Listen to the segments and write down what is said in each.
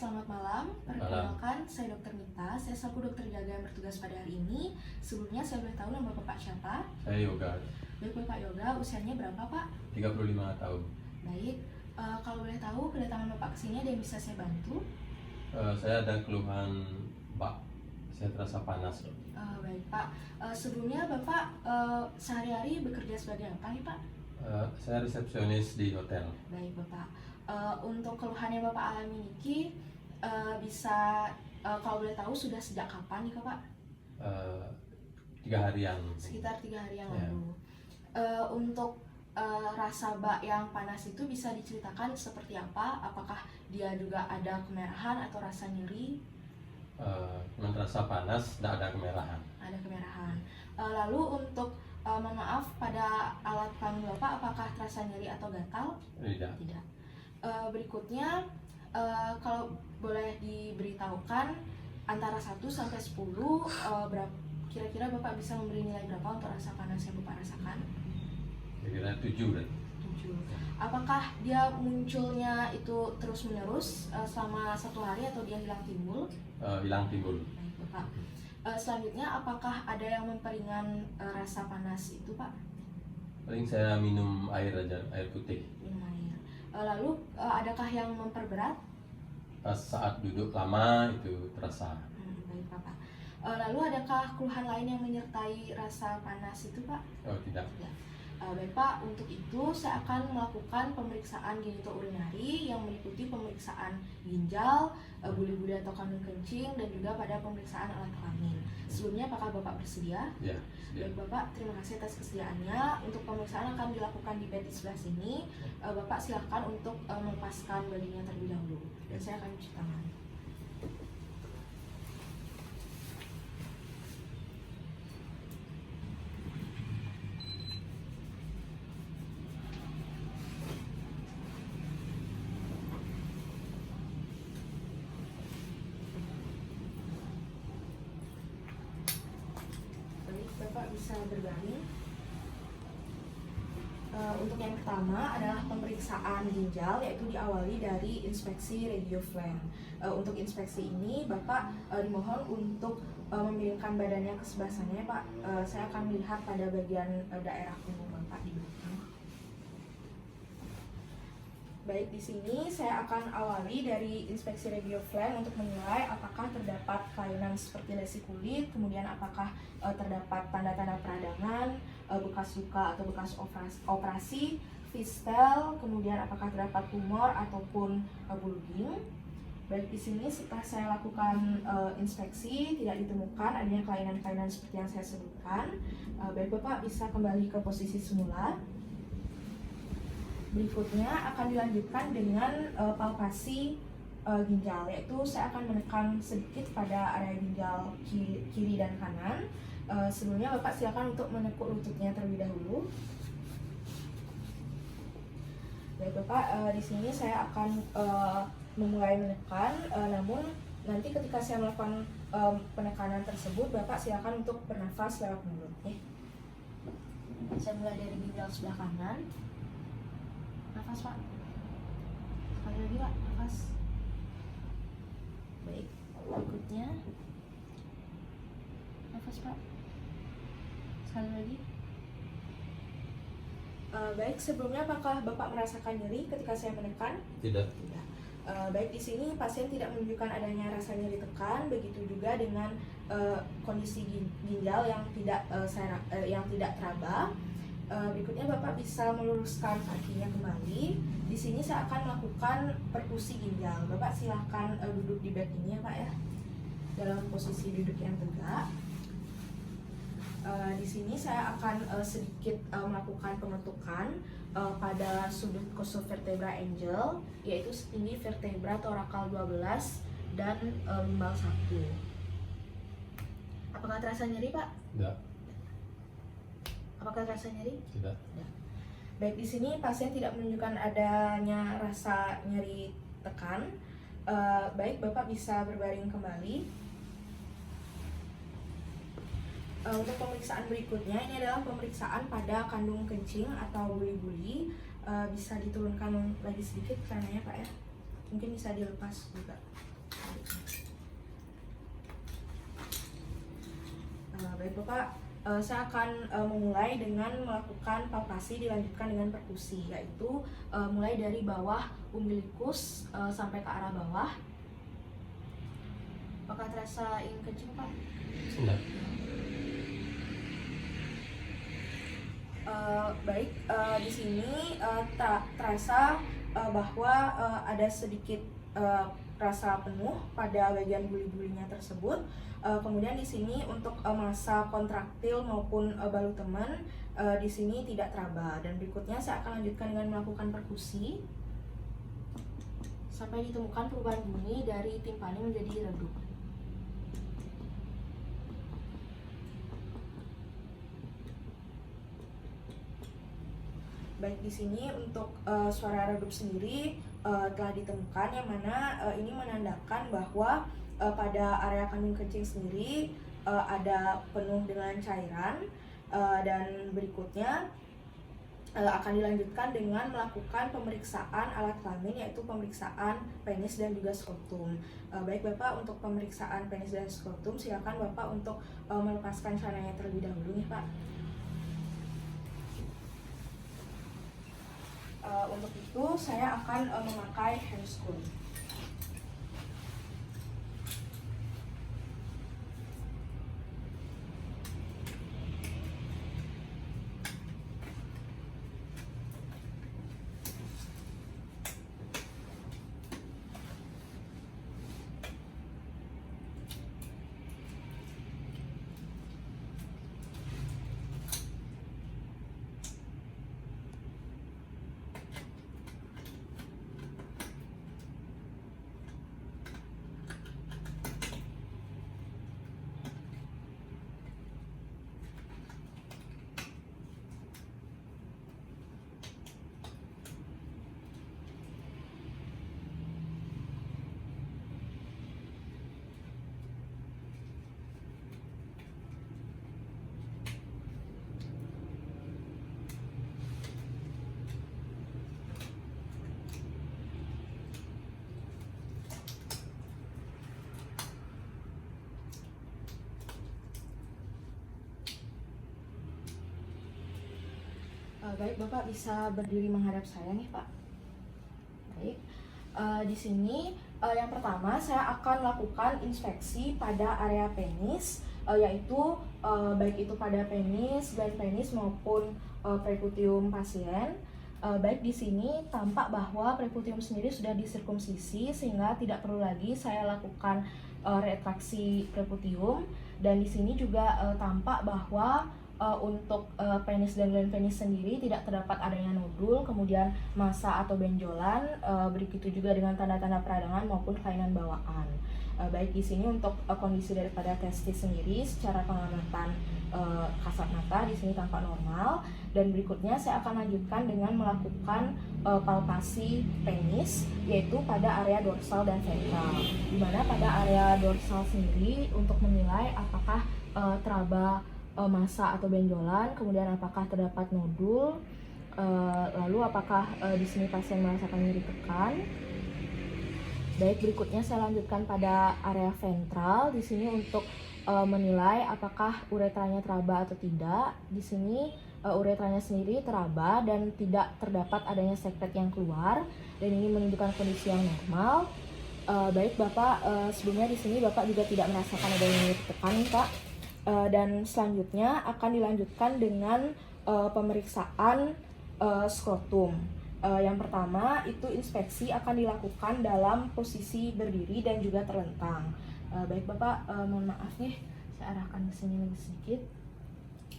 Selamat malam, perkenalkan saya Dr. Mita, saya selaku dokter jaga yang bertugas pada hari ini. Sebelumnya saya boleh tahu nama Bapak siapa? Saya Yoga, Baik Bapak Yoga, usianya berapa Pak? 35 tahun. Baik, kalau boleh tahu kedatangan Bapak kesini ada yang bisa saya bantu? Saya ada keluhan Pak, saya terasa panas. Baik Pak, sebelumnya Bapak sehari-hari bekerja sebagai apa nih Pak? Saya resepsionis di hotel. Baik Bapak, untuk keluhan yang Bapak alami ini bisa kalau boleh tahu sudah sejak kapan nih Pak? 3 hari yang Sekitar 3 hari yang Ya. lalu. Untuk rasa bak yang panas itu bisa diceritakan seperti apa? Apakah dia juga ada kemerahan atau rasa nyeri? Cuma terasa panas, tidak ada kemerahan. Ada kemerahan. Lalu untuk mohon maaf, pada alat kelamin Bapak apakah terasa nyeri atau gatal? Tidak. Tidak. Berikutnya, kalau boleh diberitahukan antara 1 sampai 10, kira-kira Bapak bisa memberi nilai berapa untuk rasa panas yang Bapak rasakan? Kira-kira 7 berarti. 7. Apakah dia munculnya itu terus-menerus selama 1 hari atau dia hilang timbul? Hilang timbul. Baik Bapak. Selanjutnya, apakah ada yang memperingan rasa panas itu Pak? Paling saya minum air aja, air putih. Minum air. Lalu adakah yang memperberat? Pas saat duduk lama itu terasa. Baik Bapak. Lalu adakah keluhan lain yang menyertai rasa panas itu Pak? Oh tidak. Tidak. Baik Pak, untuk itu saya akan melakukan pemeriksaan genitourinary yang meliputi pemeriksaan ginjal, buli-buli atau kandung kencing, dan juga pada pemeriksaan alat kelamin. Sebelumnya apakah Bapak bersedia? Ya. Baik Bapak, terima kasih atas kesediaannya. Untuk pemeriksaan akan dilakukan di bed di sebelah sini. Bapak silakan untuk melepaskan bajunya terlebih dahulu. Dan saya akan cuci tangan. Baik, Bapak bisa berbaring. Untuk yang pertama adalah pemeriksaan ginjal, yaitu diawali dari inspeksi radioflem. Untuk inspeksi ini Bapak dimohon untuk memiringkan badannya ke sebelah sana ya Pak. Saya akan melihat pada bagian daerah punggung Bapak di belakang. Baik, di sini saya akan awali dari inspeksi radioflem untuk menilai apakah terdapat kelainan seperti lesi kulit, kemudian apakah terdapat tanda-tanda peradangan, bekas luka atau bekas operasi, fistel, kemudian apakah terdapat tumor ataupun bulging. Baik, di sini setelah saya lakukan inspeksi tidak ditemukan adanya kelainan-kelainan seperti yang saya sebutkan. Baik Bapak bisa kembali ke posisi semula. Berikutnya akan dilanjutkan dengan palpasi ginjal, yaitu saya akan menekan sedikit pada area ginjal kiri dan kanan. Sebelumnya Bapak silakan untuk menekuk lututnya terlebih dahulu. Baik Bapak, di sini saya akan memulai menekan, namun nanti ketika saya melakukan penekanan tersebut Bapak silakan untuk bernafas lewat mulut. Saya mulai dari ginjal sebelah kanan. Nafas Pak. Sekali lagi Pak, nafas. Baik, berikutnya nafas Pak. Sekali lagi. Baik, sebelumnya apakah Bapak merasakan nyeri ketika saya menekan? Tidak. Tidak. Baik, di sini pasien tidak menunjukkan adanya rasa nyeri tekan, begitu juga dengan kondisi ginjal yang tidak teraba. Berikutnya Bapak bisa meluruskan kakinya kembali. Di sini saya akan melakukan perkusi ginjal. Bapak silahkan duduk di bed ini ya Pak ya, dalam posisi duduk yang tegak. Di sini saya akan sedikit melakukan pembentukan pada sudut costovertebra angel, yaitu setinggi vertebra torakal 12 dan limbal 1. Apakah terasa nyeri Pak? Tidak. Apakah terasa nyeri? Tidak. Baik, di sini pasien tidak menunjukkan adanya rasa nyeri tekan. Baik, Bapak bisa berbaring kembali. Untuk pemeriksaan berikutnya, ini adalah pemeriksaan pada kandung kencing atau buli-buli. Bisa diturunkan lagi sedikit karenanya Pak ya. Mungkin bisa dilepas juga. Baik Bapak, saya akan memulai dengan melakukan palpasi dilanjutkan dengan perkusi, yaitu mulai dari bawah umbilikus sampai ke arah bawah. Apakah terasa ingin kencing Pak? Enggak. Baik, di sini terasa bahwa ada sedikit rasa penuh pada bagian buli-bulinya tersebut. Kemudian di sini untuk massa kontraktil maupun balu teman di sini tidak teraba. Dan berikutnya saya akan lanjutkan dengan melakukan perkusi sampai ditemukan perubahan bunyi dari timpani menjadi redup. Baik, di sini untuk suara redup sendiri telah ditemukan, yang mana ini menandakan bahwa pada area kandung kencing sendiri ada penuh dengan cairan, dan berikutnya akan dilanjutkan dengan melakukan pemeriksaan alat kelamin, yaitu pemeriksaan penis dan juga skrotum. Baik Bapak, untuk pemeriksaan penis dan skrotum silakan Bapak untuk melepaskan celananya terlebih dahulu nih Pak. Untuk itu saya akan memakai handscoon. Baik, Bapak bisa berdiri menghadap saya nih Pak. Baik, di sini yang pertama saya akan lakukan inspeksi pada area penis, yaitu baik itu pada penis, gland penis maupun preputium pasien. Baik, di sini tampak bahwa preputium sendiri sudah disirkumsisi sehingga tidak perlu lagi saya lakukan retraksi preputium, dan di sini juga tampak bahwa untuk penis dan gland penis sendiri tidak terdapat adanya nodul, kemudian massa atau benjolan, begitu juga dengan tanda-tanda peradangan maupun kelainan bawaan. Baik, di sini untuk kondisi daripada testis sendiri secara pengamatan kasat mata di sini tampak normal, dan berikutnya saya akan lanjutkan dengan melakukan palpasi penis, yaitu pada area dorsal dan ventral, di mana pada area dorsal sendiri untuk menilai apakah teraba massa atau benjolan, kemudian apakah terdapat nodul, lalu apakah di sini pasien merasakan nyeri tekan. Baik, berikutnya saya lanjutkan pada area ventral. Di sini untuk menilai apakah uretranya teraba atau tidak. Di sini uretranya sendiri teraba dan tidak terdapat adanya sekret yang keluar, dan ini menunjukkan kondisi yang normal. Baik Bapak, sebelumnya di sini Bapak juga tidak merasakan adanya nyeri tekan, Pak. Dan selanjutnya akan dilanjutkan dengan pemeriksaan skrotum. Yang pertama itu inspeksi akan dilakukan dalam posisi berdiri dan juga terlentang. Baik Bapak, mohon maaf nih, saya arahkan ke sini lagi sedikit.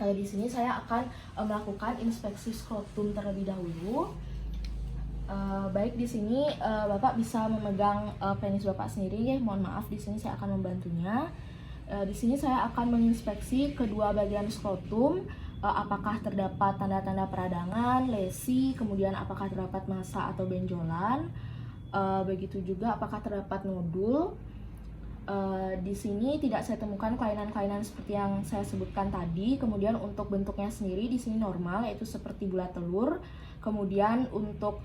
Di sini saya akan melakukan inspeksi skrotum terlebih dahulu. Baik, di sini Bapak bisa memegang penis Bapak sendiri ya. Mohon maaf, di sini saya akan membantunya. Di sini saya akan menginspeksi kedua bagian skrotum, apakah terdapat tanda-tanda peradangan, lesi, kemudian apakah terdapat massa atau benjolan, begitu juga apakah terdapat nodul. Di sini tidak saya temukan kelainan-kelainan seperti yang saya sebutkan tadi. Kemudian untuk bentuknya sendiri di sini normal, yaitu seperti bulat telur. Kemudian untuk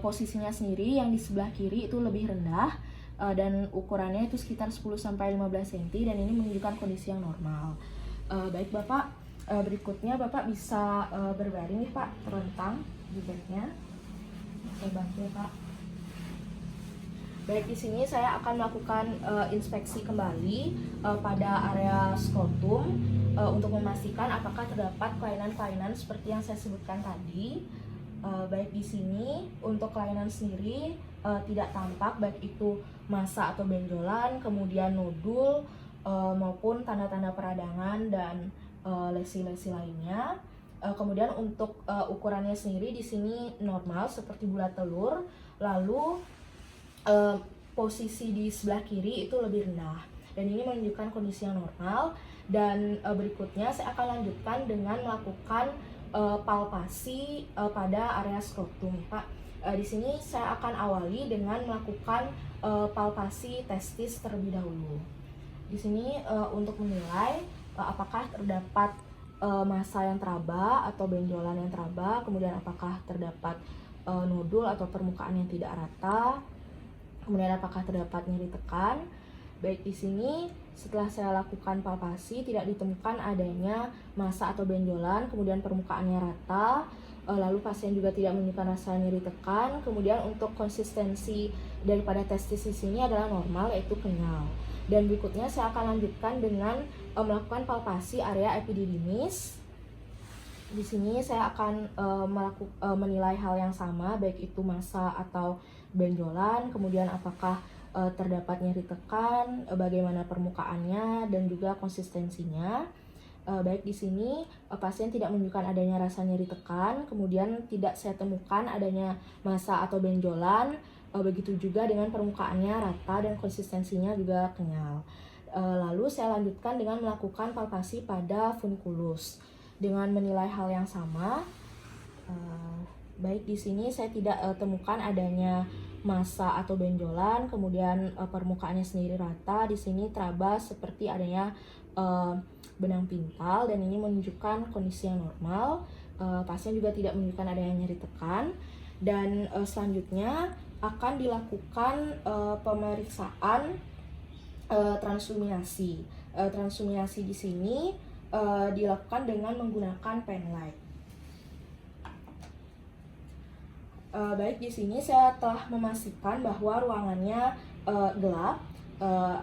posisinya sendiri yang di sebelah kiri itu lebih rendah, dan ukurannya itu sekitar 10-15 cm, dan ini menunjukkan kondisi yang normal. Baik Bapak, berikutnya Bapak bisa berbaring nih Pak, terlentang di bednya. Saya bantu ya Pak. Baik, di sini saya akan melakukan inspeksi kembali pada area skrotum untuk memastikan apakah terdapat kelainan-kelainan seperti yang saya sebutkan tadi. Baik, di sini untuk kelainan sendiri tidak tampak baik itu massa atau benjolan, kemudian nodul maupun tanda-tanda peradangan dan lesi-lesi lainnya. Kemudian untuk ukurannya sendiri di sini normal seperti bulat telur, lalu posisi di sebelah kiri itu lebih rendah dan ini menunjukkan kondisi yang normal. Dan berikutnya saya akan lanjutkan dengan melakukan palpasi pada area skrotum, Pak. Di sini saya akan awali dengan melakukan palpasi testis terlebih dahulu. Di sini untuk menilai apakah terdapat massa yang teraba atau benjolan yang teraba, kemudian apakah terdapat nodul atau permukaan yang tidak rata, kemudian apakah terdapat nyeri tekan. Baik, di sini setelah saya lakukan palpasi tidak ditemukan adanya massa atau benjolan, kemudian permukaannya rata, lalu pasien juga tidak menunjukkan rasa nyeri tekan. Kemudian untuk konsistensi daripada testis di sini adalah normal, yaitu kenyal. Dan berikutnya saya akan lanjutkan dengan melakukan palpasi area epididymis. Di sini saya akan menilai hal yang sama, baik itu massa atau benjolan, kemudian apakah terdapat nyeri tekan, bagaimana permukaannya, dan juga konsistensinya. Baik, di sini pasien tidak menunjukkan adanya rasa nyeri tekan, kemudian tidak saya temukan adanya massa atau benjolan, begitu juga dengan permukaannya rata dan konsistensinya juga kenyal. Lalu saya lanjutkan dengan melakukan palpasi pada funiculus dengan menilai hal yang sama. Baik, di sini saya tidak temukan adanya massa atau benjolan, kemudian permukaannya sendiri rata. Di sini teraba seperti adanya benang pintal dan ini menunjukkan kondisi yang normal. Pasien juga tidak menunjukkan adanya nyeri tekan. Dan selanjutnya akan dilakukan pemeriksaan transluminasi. Transluminasi di sini dilakukan dengan menggunakan penlight. Baik, di sini saya telah memastikan bahwa ruangannya gelap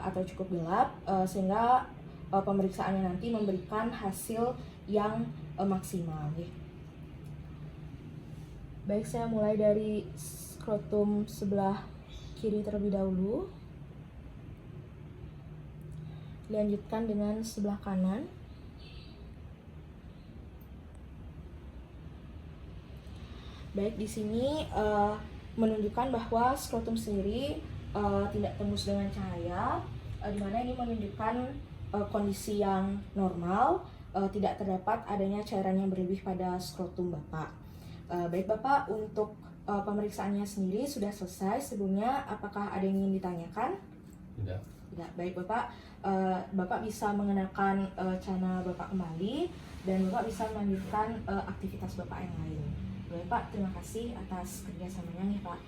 atau cukup gelap sehingga pemeriksaannya nanti memberikan hasil yang maksimal. Baik, saya mulai dari skrotum sebelah kiri terlebih dahulu. Dilanjutkan dengan sebelah kanan. Baik, di sini menunjukkan bahwa skrotum sendiri tidak tembus dengan cahaya, di mana ini menunjukkan kondisi yang normal, tidak terdapat adanya cairan yang berlebih pada skrotum Bapak. Baik Bapak, untuk pemeriksaannya sendiri sudah selesai. Sebelumnya apakah ada yang ingin ditanyakan? Tidak. Tidak. Baik Bapak, Bapak bisa mengenakan celana Bapak kembali dan Bapak bisa melanjutkan aktivitas Bapak yang lain. Baik Pak, terima kasih atas kerjasamanya nih Pak.